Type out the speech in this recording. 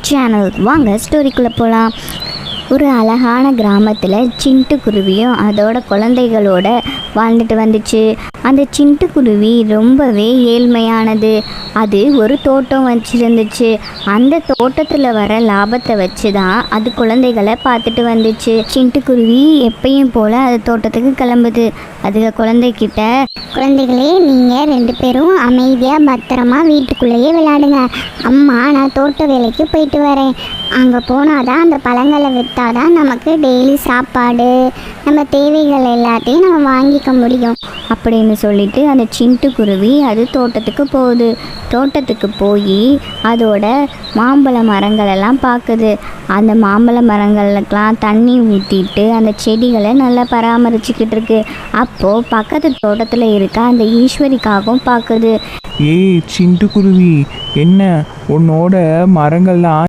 Channel. வாங்க ஸ்டோரிக்குள்ளே போகலாம். ஒரு அழகான கிராமத்தில் சிட்டுக்குருவியும் அதோட குழந்தைகளோட வாழ்ந்துட்டு வந்துச்சு. அந்த சிட்டுக்குருவி ரொம்பவே ஏழ்மையானது. அது ஒரு தோட்டம் வச்சுருந்துச்சு. அந்த தோட்டத்தில் வர லாபத்தை வச்சு தான் அது குழந்தைகளை பார்த்துட்டு வந்துச்சு. சிட்டுக்குருவி எப்பயும் போல் அது தோட்டத்துக்கு கிளம்புது. அதுக குழந்தைகிட்ட, குழந்தைகளே, நீங்கள் 2 பேரும் அமைதியாக பத்திரமா வீட்டுக்குள்ளேயே விளையாடுங்க. அம்மா நான் தோட்ட வேலைக்கு போயிட்டு வரேன். அங்கே போனால் தான் அந்த பழங்களை விற்றாதான் நமக்கு டெய்லி சாப்பாடு, நம்ம தேவைகள் எல்லாத்தையும் நம்ம வாங்கிக்க முடியும் அப்படின்னு சொல்லிட்டு அந்த சிட்டுக்குருவி அது தோட்டத்துக்கு போகுது. தோட்டத்துக்கு போய் அதோட மாம்பழ மரங்களெல்லாம் பார்க்குது. அந்த மாம்பழ மரங்களுக்கெலாம் தண்ணி ஊற்றிட்டு அந்த செடிகளை நல்லா பராமரிச்சுக்கிட்டு இருக்கு. அப்போது பக்கத்து தோட்டத்தில் இருக்க அந்த ஈஸ்வரிக்காகவும் பார்க்குது. ஏய் சிட்டுக்குருவி, என்ன உன்னோட மரங்கள்லாம்